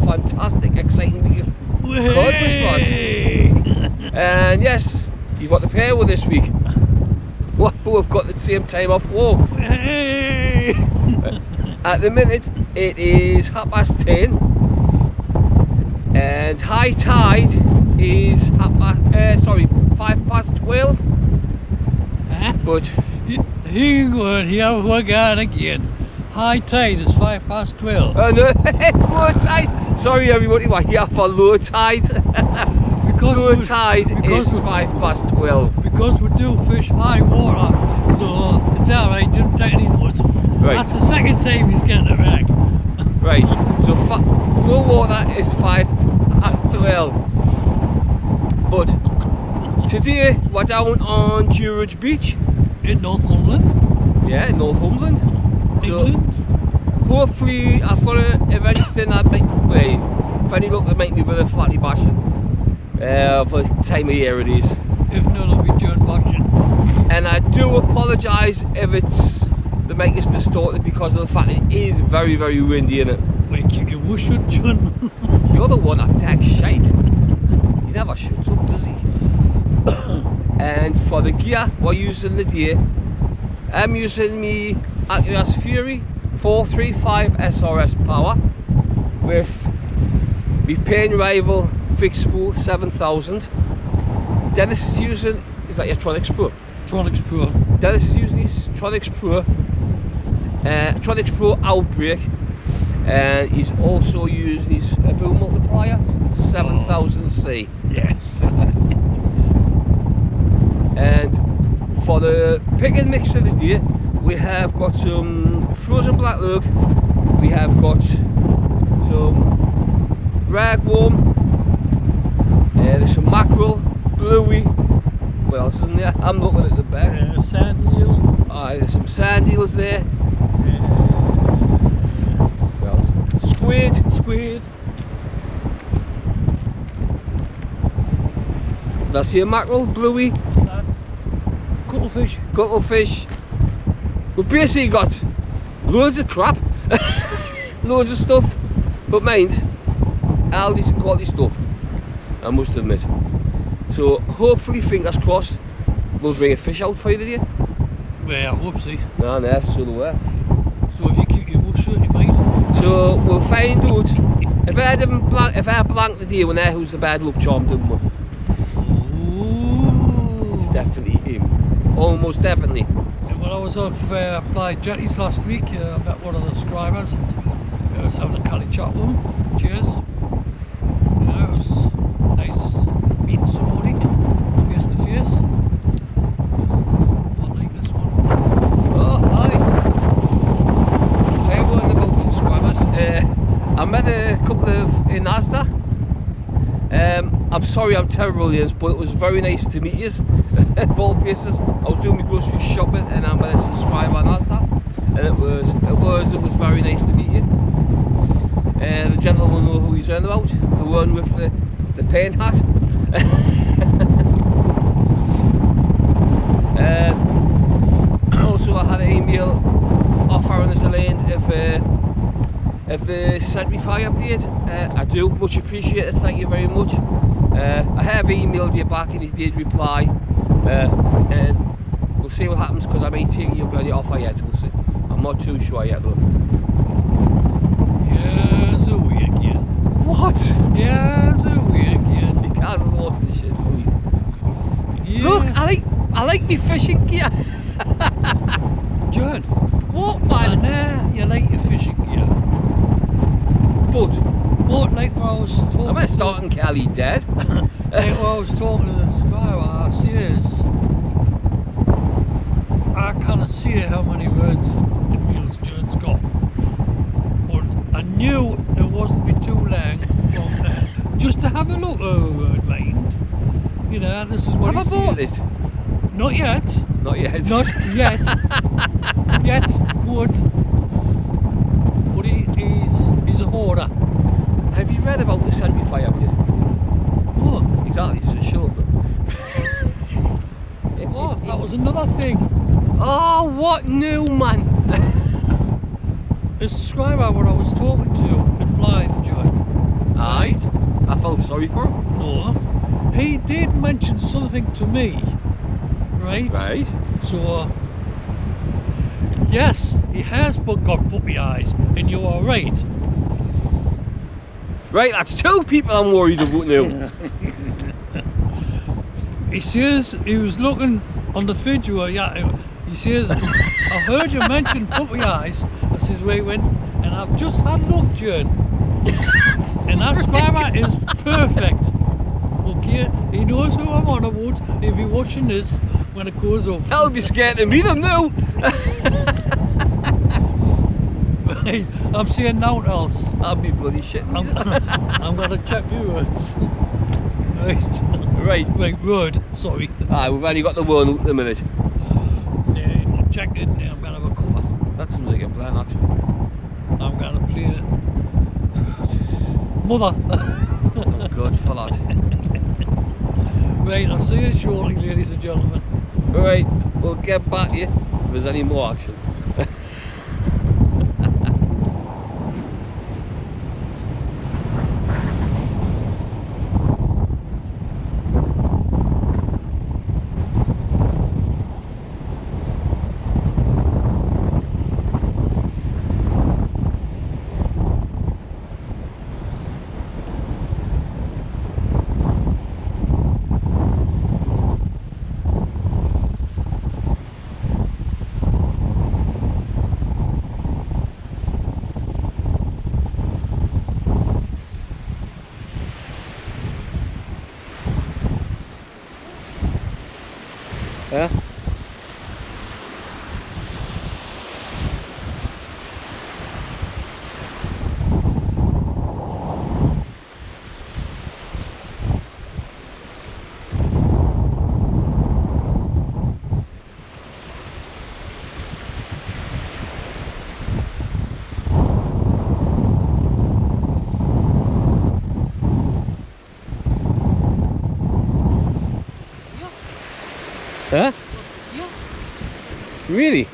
fantastic, exciting week of CodWhispers. And yes, you've got the pair with this week. Who have got the same time off work. At the minute, it is 10:30, and high tide is 12:05. But Hang on, here we go again. High tide is 12:05. oh no, it's low tide. Sorry everybody, we're here for low tide. Low tide is 12:05. Because we do fish high water, so it's alright, don't take any notice. Right. That's the second time he's getting it back. Right, so low water is 12:05. But today we're down on Druridge Beach. In Northumberland. Yeah, in Northumberland. England. So hopefully I've got if anything that might, if any luck that make me with a flatty bashing. For the time of year it is. If not, it'll be John bashing. And I do apologise if the mic is distorted because of the fact it is very, very windy in it. Wait, you wish it, John. You're the one that takes shite. He never shuts up, does he? And for the gear we're using today, I'm using me Acura's Fury 435 SRS power with my pain rival fixed spool 7000. Dennis is using, is that your Tronics Pro? Tronics Pro. Dennis is using his Tronics Pro, Tronics Pro Outbreak, and he's also using his boom multiplier 7000C. Yes. And for the pick and mix of the day, we have got some frozen black lug, we have got some ragworm, there's some mackerel, bluey, what else is in there? I'm looking at the back. Sand eel. There's some sand eels there. What else? Squid. That's your mackerel, bluey. Cuttlefish. We've basically got loads of crap, loads of stuff, but mind, all decent quality stuff, I must admit. So hopefully, fingers crossed, we'll bring a fish out for you today. Well, I hope so. No, yes, so do I. So if you keep your mouth shut, you might. So we'll find out if I blank the day when who's the bad luck charm doing one. It's definitely him. Almost definitely. Yeah, well, I was off Fly Jetties last week. I met one of the subscribers. I was having a cutty chat with him. Cheers. It was nice meeting somebody face to face. Not like this one. Oh, hi. I'll tell you what about subscribers. I met a couple in Asda. I'm sorry I'm terrible at this, but it was very nice to meet you. Of all places, I was doing my grocery shopping and I met a subscriber on Asda, and it was very nice to meet you. The gentleman will know who he's on about, the one with the paint hat. Also, I had an email offering us a land if they sent me fire update. I do much appreciate it, thank you very much. I have emailed you back and he did reply, and we'll see what happens because I may take you up on the offer yet. We'll see. I'm not too sure yet though. Yes, a week again. What? Yes, a week again. You can't lost the shit for me. Yeah. Look, I like me fishing gear. John. What, man? You like your fishing gear. But like what I was talking. Am I starting Kelly dead? Like what I was talking to the subscriber, I says I cannot see how many words it reels John's got. But I knew it wasn't be too long from there. Just to have a look over it, mind. You know, this is what have he I bought says. it? Not yet. Not yet. Not yet. Yet, good. But he's a hoarder. Have you read about the Sentry Fire yet? What? Exactly, it's a short one. Oh, that was another thing. Oh, what new, man? The subscriber what I was talking to in live, John. sorry for him? No. He did mention something to me, right? Right. So, yes, he has got puppy eyes, and you are right. Right, that's 2 people I'm worried about now. He says he was looking on the video, yeah, he says, I heard you mention puppy eyes. I says, wait, when? And I've just had a look, Jern. And that squammer is perfect. Okay, he knows who I'm on about. He'll be watching this when it goes up. I'll be scared to meet him now. Right, I'm saying nothing else. I'll be bloody shitting. I'm gonna check the words. Right. Right, word, sorry. Aye, we've only got the one at the minute. Yeah, not checked it now, I'm gonna have a cover. That seems like a plan, actually. I'm gonna play Mother. Oh God, for that. Right, I'll see you shortly, ladies and gentlemen. Alright, we'll get back to you if there's any more action. Yeah? Huh? Yeah. Really?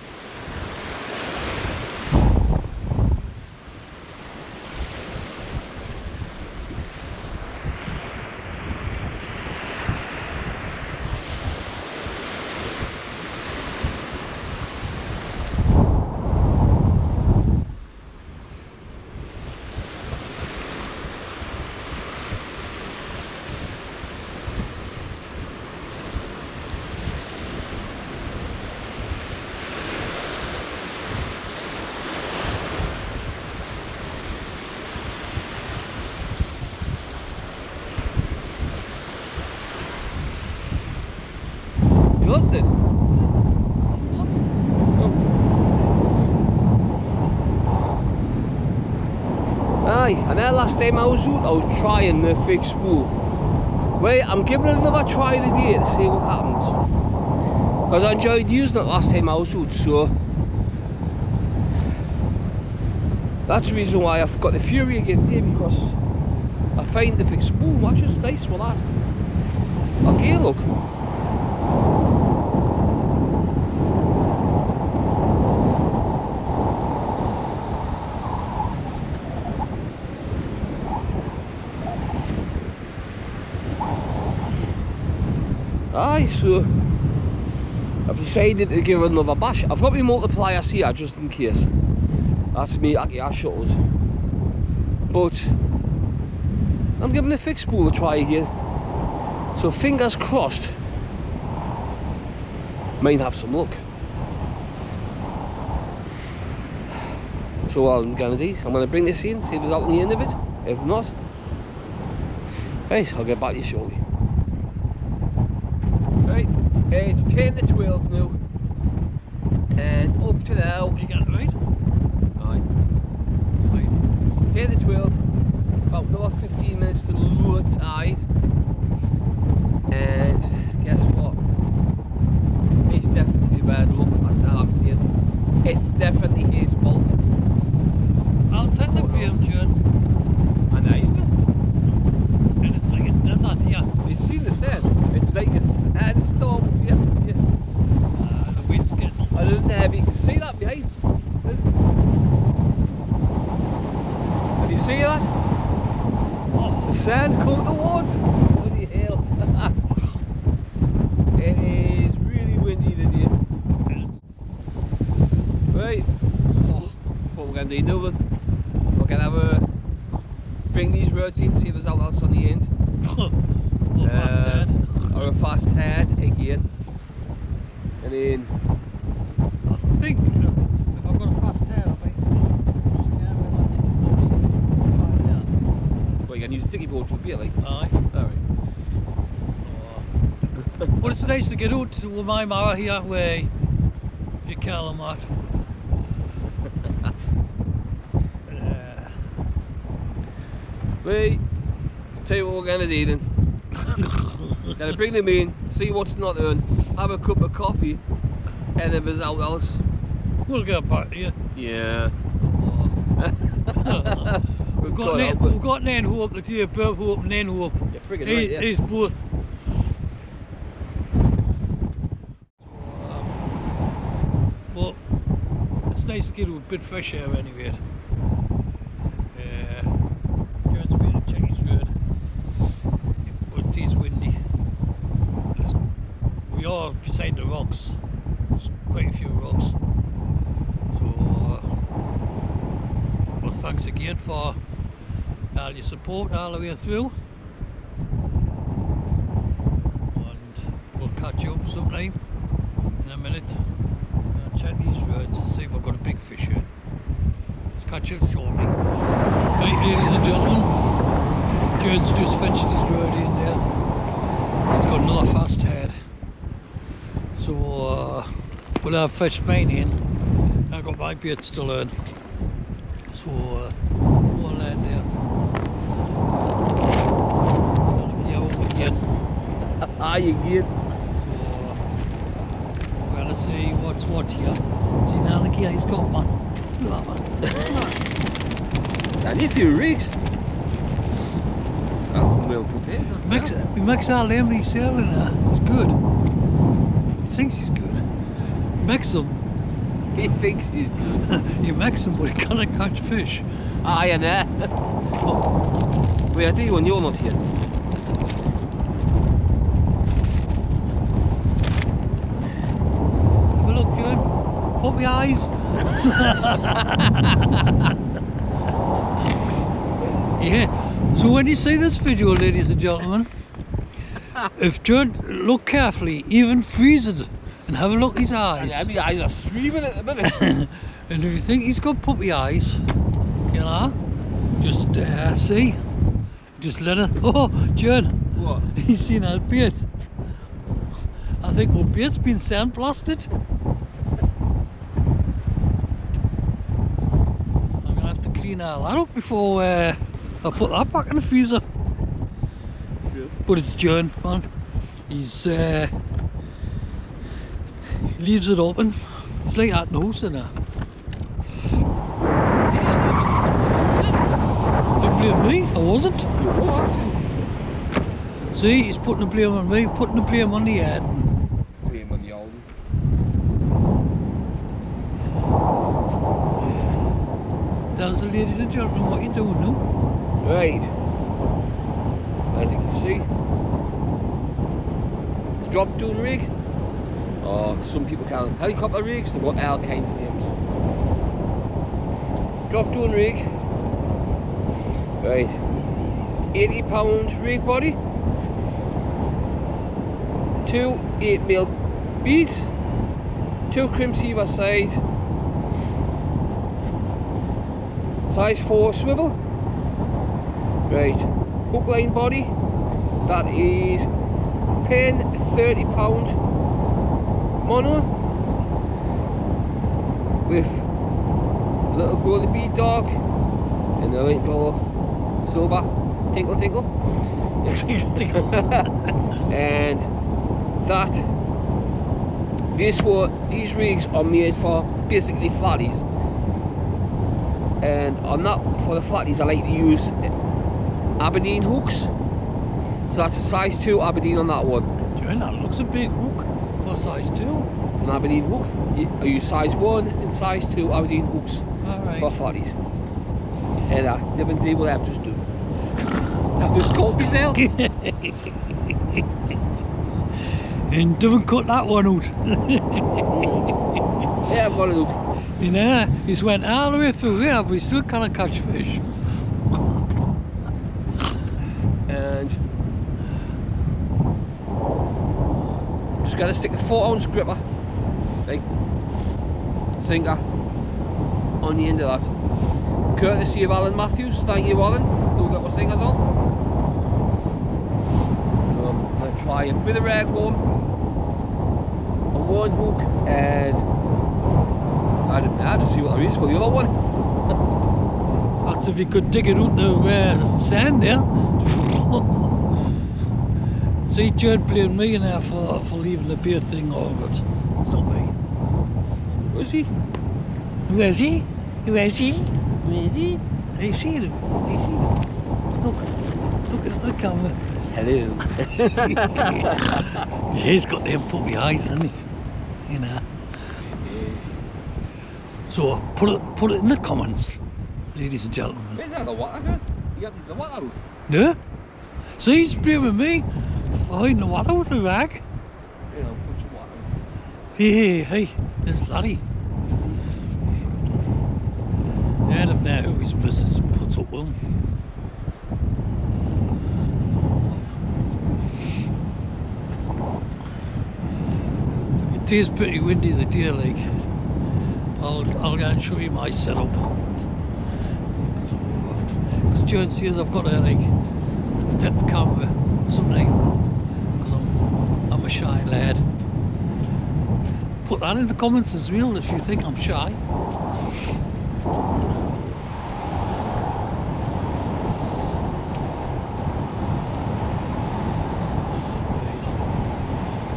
Lost it. Aye, and then last time I was out, I was trying the fixed spool. Well, I'm giving it another try today to see what happens. Because I enjoyed using it last time I was out, so that's the reason why I've got the Fury again today, because I find the fixed spool matches nice with that. Okay, look. Aye, so I've decided to give it another bash. I've got my multipliers here just in case. That's me Aki shuttles. But I'm giving the fixed spool a try again. So fingers crossed, might have some luck. So what I'm gonna do, I'm gonna bring this in, see if there's out on the end of it. If not, right, I'll get back to you shortly. Right, it's 10 to 12 now, and up to now. You got it right? Aye. Right. 10 to 12, about another 15 minutes to low tide, and guess what? It's definitely bad luck, that's all I'm saying. It's definitely his fault. I'll take the blame, John. I know you will. And it's like a desert here. You've seen the sand. It's like a sandstorm. Yeah, yeah. The wind's getting I don't know if you can see that behind. Can you see that? sand coming towards. Bloody hell. It is really windy today. Right. What we're going to do now then, we're going to have a bring these rods in, see if there's out else on the end. Or a fast head again. And then I think if I've got a fast head, I'll be well, you can use a dicky board to a bit like. aye. Alright. Well, it's nice to get out to my mara here where you call them that. Right, tell you what we're going to do then. Gonna bring them in, see what's not on, have a cup of coffee, and if there's out else, we'll get back to you. yeah. We've got Nan who up the tier, Bert who up, Nan who up. You're friggin' right, yeah. He's both. But it's nice to get a bit fresh air anyway. John's been to check his road. But it is windy. We are beside the rocks. There's quite a few rocks. So well, thanks again for all your support all the way through. And we'll catch you up sometime in a minute. I'll check these roads, see if I've got a big fish here. Let's catch you shortly. Right, ladies and gentlemen, Jared's just fetched his road in there. He's got another fast head. So we'll have fetched mine in. I've got my baits to learn. So we'll land there. It's gonna gear up again. You get. So we're gonna see what's what here. See now the gear he's got, man. Look at that, man. And a few rigs. Oh, well prepared. He makes our lemony sailing there. It's good. He thinks he's good. He makes them. He thinks he's good. He makes them, but he can't catch fish. Ah, yeah, nah. Wait, I do when you're not here. Have a look, John. Pop your eyes. Yeah. So when you see this video, ladies and gentlemen, if John look carefully, even freeze it and have a look at his eyes. Yeah, my eyes are streaming at the minute. And if you think he's got puppy eyes, you know, just see, just let it. Oh, John. What? He's seen our bait. I think our bait's been sandblasted. I'm gonna have to clean all that up before I put that back in the freezer. Good. But it's John, man. He's he leaves it open. It's like that nose in there. Don't blame me, I wasn't. You what? See, he's putting the blame on me, putting the blame on the head. Blame on the old. Tell us, ladies and gentlemen, what you're doing now. Right. As you can see, the drop down rig, or some people call them helicopter rigs, they've got all kinds of names. Drop down rig, right, 80-pound rig body, 2 8mm beads, 2 crimps either side, size 4 swivel. Right, hook line body, that is pen 30-pound mono with a little goldy bead dog and a little silver tinkle tinkle. And that, these rigs are made for basically flatties, and on that, for the flatties I like to use Aberdeen hooks, so that's a size 2 Aberdeen on that one. John, that looks a big hook for size 2. It's an Aberdeen hook. I use size 1 and size 2 Aberdeen hooks Alright. for flatties. And different day will have just do. I've just caught myself. And don't cut that one out. Yeah, I've got it out. You know, he's went all the way through there, but he still can't catch fish. And just gotta stick a 4-ounce gripper, like sinker, on the end of that. Courtesy of Alan Matthews. Thank you, Alan, who got my stingers on. So I'm gonna try a bit of rag worm, a one hook, and I'll just see what there is for the other one. That's if you could dig it out the sand there. See, Judd blamed me now for leaving the beard thing over, but it's not me. Who is he? Who is he? Who is he? Who is he? They see him. They see him. Look at the camera. Hello. He's got them puppy eyes, hasn't he? You know. So put it in the comments, ladies and gentlemen. Where's that the water going? You got the water out? No? See, he's blaming me for hiding the water with the rag. You know, put some water out. Hey, there's Laddie. I don't know who his missus puts up with him. It is pretty windy the day, like. I'll go and show you my setup. Because John says I've got to like take the camera sometime because I'm a shy lad. Put that in the comments as well if you think I'm shy. Right.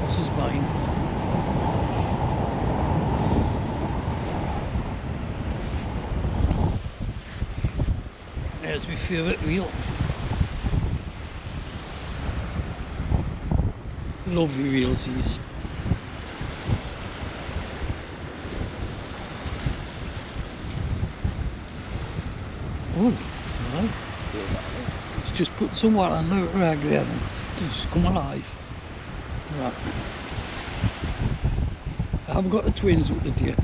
This is mine. There's my favourite reel. Lovely reels these. Oh, right. Let's just put some water on the rag there and just come alive. Right. I haven't got the twins with the deer.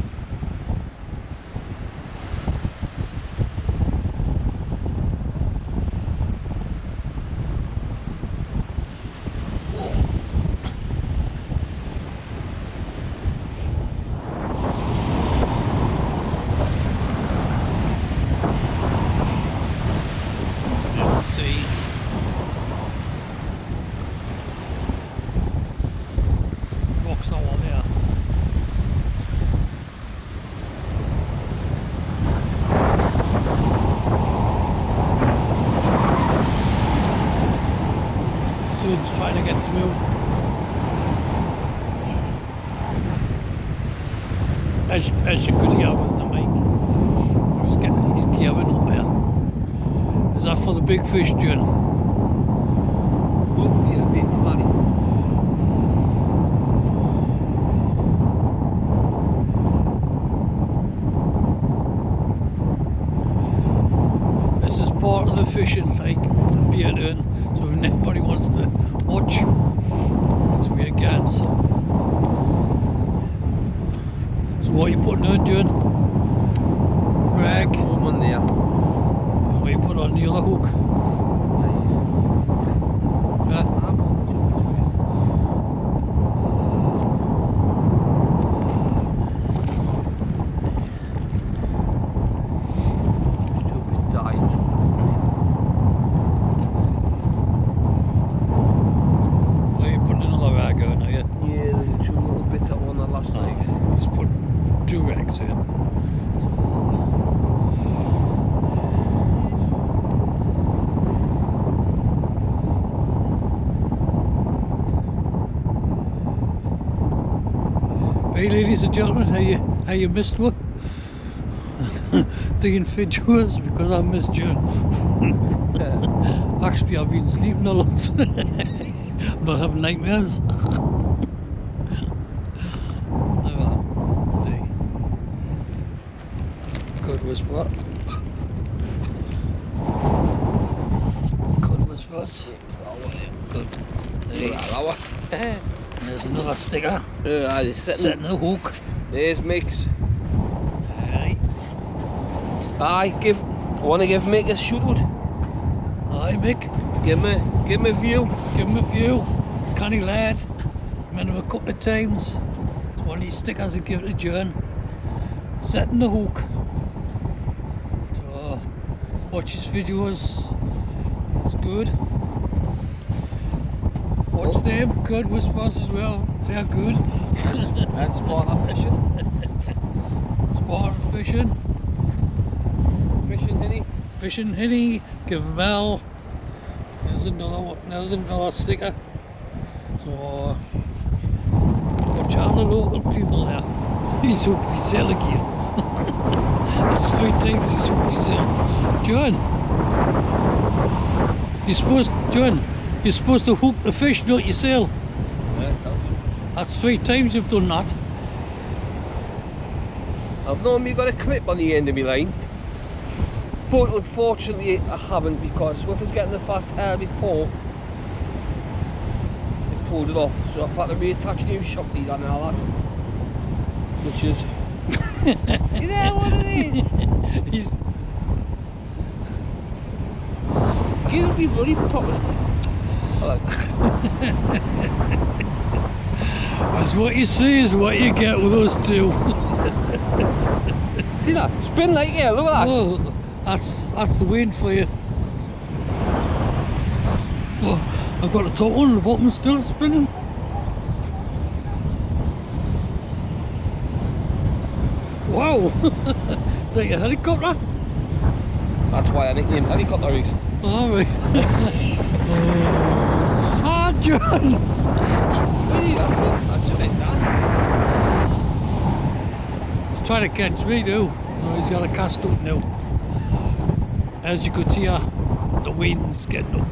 Trying to get through. As you could hear with the mic, he's gearing up there. Is that for the big fish, John? Hopefully a big fatty. This is part of the fishing, like beer turn. So if anybody wants to watch, that's where it gets. So what are you putting on, John? Rag. Come on there. And what you put on the other hook? Yeah. Hey ladies and gentlemen, how you missed one? Thinking fidge was because I missed you. Actually I've been sleeping a lot. I'm not having nightmares. Cod Whisper. Cod Whisper. whispers. Good. Hour. There's another sticker. He's Setting the hook. There's Mick's. Aye. I want to give Mick a shout out. Aye, Mick. Give him a view. Give him a few. Canny lad. Met him a couple of times. It's one of these stickers I give it a John. Setting the hook. So watch his videos. It's good. Watch them. CodWhispers as well. They're good. And Sparta Fishing. Sparta Fishing. Fishing Hinny. Fishing Hinny. Give him a bell. There's another sticker. So watch all the local people there. He's hooked his sail again. That's 3 times he's hooked his sail. John, you're supposed to hook the fish, not your sail. That's 3 times you've done that. I've normally got a clip on the end of my line, but unfortunately I haven't, because with us getting the fast air before, it pulled it off. So I've had to reattach new shock lead and all that, which is you know what it is. Give me bloody pocket. That's what you see is what you get with us two. See that? Spin like here, look at that. Oh, that's the wind for you. Oh, I've got the top one, the bottom's still spinning. Wow! It's like a helicopter. That's why I nicknamed helicopter rigs. Alright. Ah, John! That's a bit that. He's trying to catch me too. Oh, he's got a cast up now. As you could see, the wind's getting up.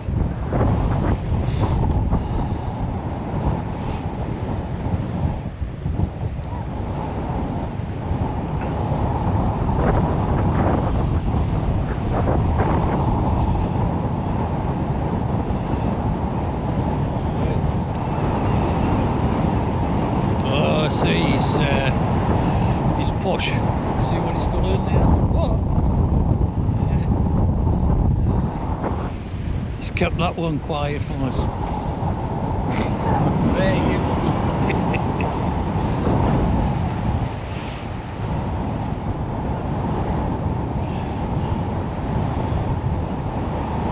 He's posh. See what he's got in there? What? Yeah. He's kept that one quiet from us.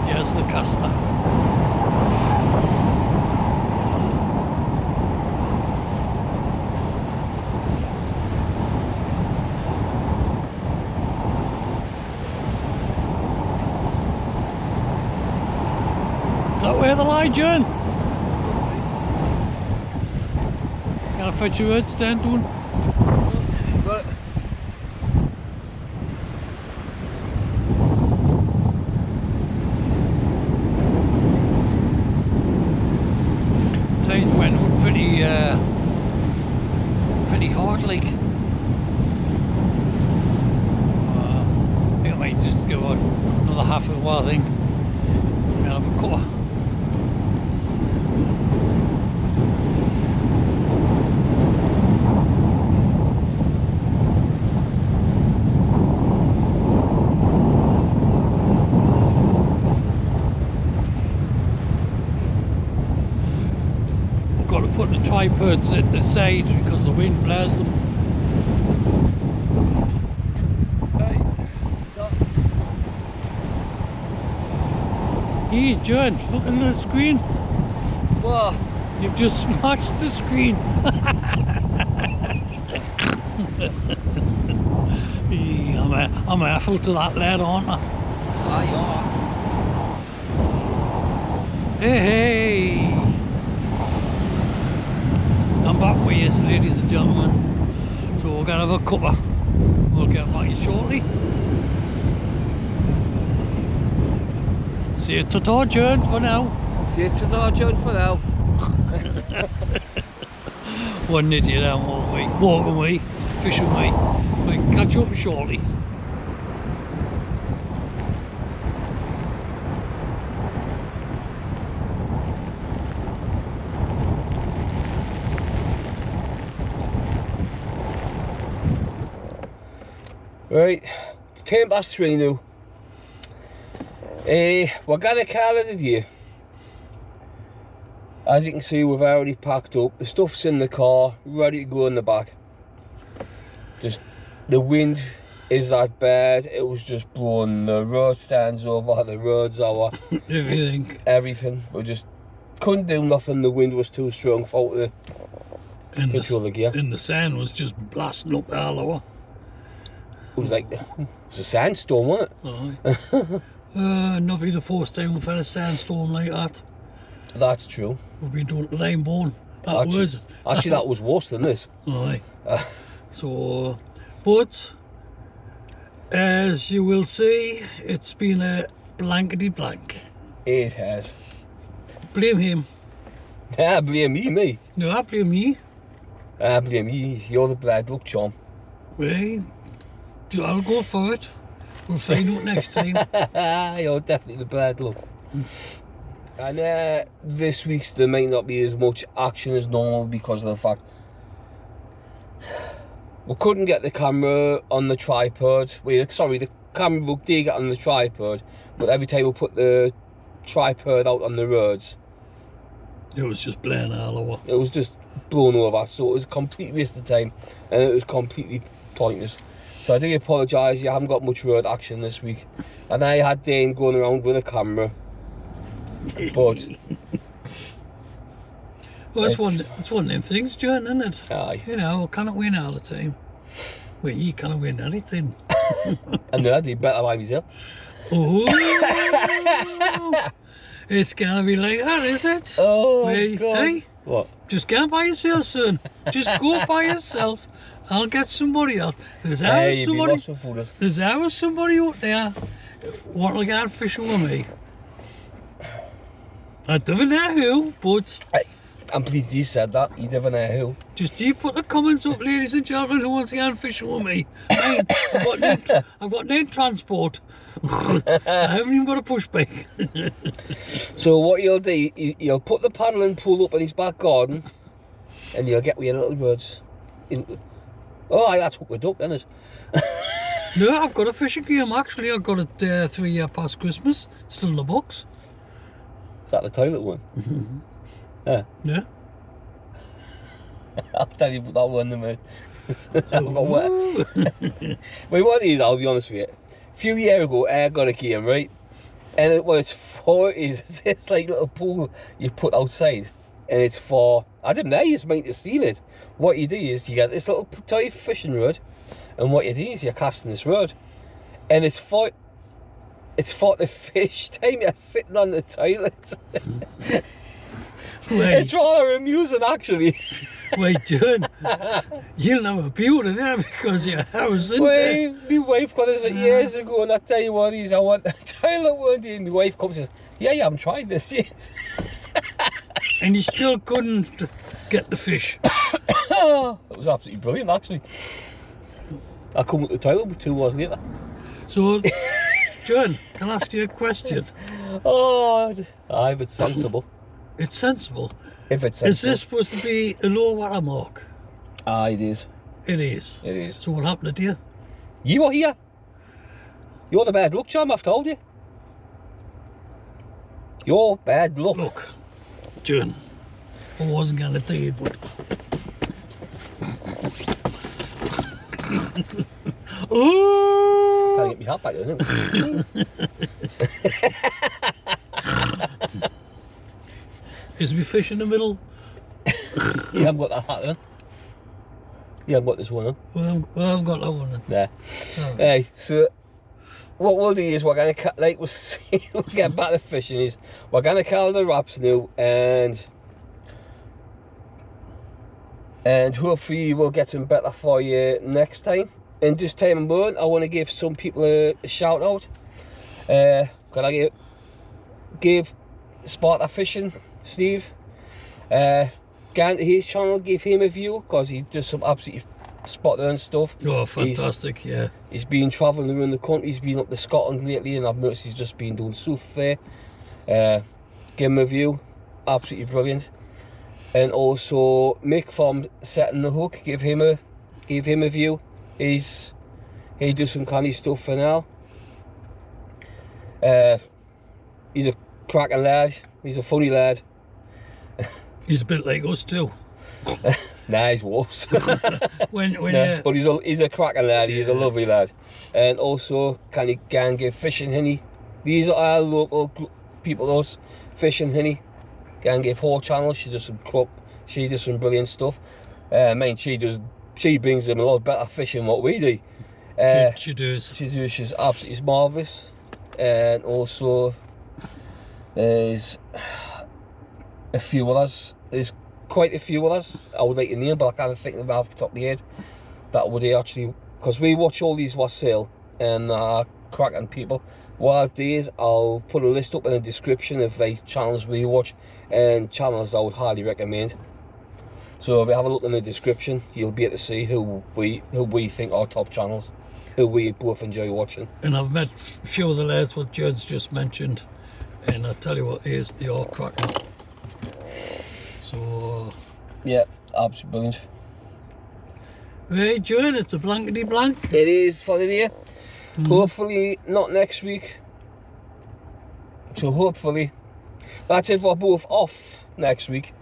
Here's the caster. Is that where the lie, John? Gotta fetch your words down, doing. Got it. Tides went up pretty hard, like. I think I might just go on another half of a while, I think. And have a cutter. Got to put the tripods at the side because the wind blows them. Right. So, Hey John, look at the screen. well, You've just smashed the screen. Hey, I'm awful to that lad, aren't I? you are. Hey, hey. I'm back with you, ladies and gentlemen. So we're going to have a cuppa. We'll get back to you shortly. See you ta-ta, John, for now. See you ta-ta, John, for now. One idiot down walk away, fish away. We'll catch you up shortly. Right, it's 3:10 now. We're gonna call it a day. As you can see, we've already packed up. The stuff's in the car, ready to go in the back. Just the wind is that bad. It was just blowing the road stands over, the roads over, everything. We just couldn't do nothing. The wind was too strong for the control the gear. And the sand was just blasting up all over. It was like, it was a sandstorm, wasn't it? Aye. Not be the first time we've had a sandstorm like that. That's true. We've been doing it Rainbow. Actually, that was worse than this. Aye. So, but as you will see, it's been a blankety blank. It has. Blame him. Nah, blame me. No, I blame me. I blame you. You're the bad luck charm. Right. I'll go for it. We'll find out next time. You're definitely the bad luck. And this week's there might not be as much action as normal because of the fact we couldn't get the camera on the tripod. Sorry, the camera did get on the tripod, but every time we put the tripod out on the roads, it was just blowing all over. It was just blown over, so it was a complete waste of time and it was completely pointless. So I do apologise, you haven't got much road action this week. And I had Dane going around with a camera. But well, it's one of them things, John, isn't it? Aye. You know, we cannot win all the time. Well, you cannot win anything. I know I did better by myself. Oh, it's gonna be like that, is it? Oh my God. Hey, what? Just go by yourself, son. Just go by yourself. I'll get somebody else. There's always somebody out there wanting to go fishing with me. I don't know who, but I'm pleased you said that. You never know who. Just you put the comments up, ladies and gentlemen, who wants to go fishing with me. I've got no transport. I haven't even got a push bike. So what you'll do, you'll put the paddle and pool up in his back garden, and you'll get with your little rods. Oh, that's hook a duck, isn't it? No, I've got a fishing game actually. I got it 3 years past Christmas. It's still in the box. Is that the toilet one? Yeah. Yeah. I'll tell you about that one in a minute. Well, what it is, I'll be honest with you. A few years ago, I got a game, right? And it's this like little pool you put outside. And it's for, I didn't know, you just might have seen it. What you do is you get this little toy fishing rod. And what you do is you're casting this rod. And it's for the fish time you're sitting on the toilet. It's rather amusing, actually. Wait, John, you'll never be able to there because your house isn't there. My wife got us years ago, and I tell you what, I want a toilet one day, and my wife comes and says, yeah, you haven't tried this yet. And you still couldn't get the fish. It was absolutely brilliant, actually. I come with the toilet 2 hours later. So, John, can I ask you a question? Oh, aye, but sensible. It's sensible. If it's sensible. Is this supposed to be a low water mark? Aye, it is. It is? It is. So what happened to you? You were here. You're the bad luck charm, I've told you. You're bad luck. Look, John, I wasn't going to tell you, but... Oh! Can't get me hat back there, isn't it? Is me fish in the middle? You haven't got that hat then. You haven't got this one on. Well, I haven't got that one then. Nah. Oh. Hey, so what we'll do is we're going to, like we'll see, we'll get back to fishing, is we're going to call the wraps now, and hopefully we'll get some better for you next time. And this time and moment, I want to give some people a shout out. Can I give Sparta Fishing, Steve, go into his channel, give him a view, because he does some absolutely spot on stuff. Oh, fantastic. Yeah. He's been travelling around the country, he's been up to Scotland lately, and I've noticed he's just been doing stuff there. Give him a view, absolutely brilliant. And also Mick from Setting the Hook, give him a view. He's He does some canny stuff for now. He's a cracking lad. He's a funny lad. He's a bit like us too. Nah, he's worse. But but he's a cracking lad. He's a lovely lad. And also, can give Fishing Hinny. These are our local people. Us Fishing Hinny. Can give her channel. She does some brilliant stuff. She brings them a lot better fishing than what we do. She does. She's absolutely marvellous. And also, there's a few others. There's quite a few others I would like to name, but I can't think of them off the top of my head. That would actually, because we watch all these wassail and cracking people. What I'll do is I'll put a list up in the description of the channels we watch and channels I would highly recommend. So if you have a look in the description, you'll be able to see who we think are top channels, who we both enjoy watching. And I've met a few of the lads what Judd's just mentioned, and I tell you what, they are cracking. So yeah, absolutely brilliant. Hey Judd, it's a blankety blank. It is for the day. Hopefully not next week. So hopefully that's if we're both off next week.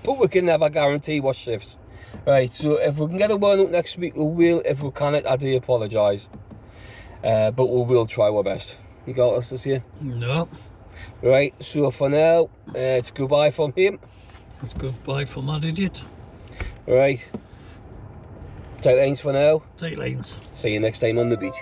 But we can never guarantee what shifts. Right, so if we can get a one up next week, we will. If we cannot, I do apologise. But we will try our best. You got us to say? No. Right, so for now, it's goodbye from him. It's goodbye from that idiot. Right. Tight lines for now. Tight lines. See you next time on the beach.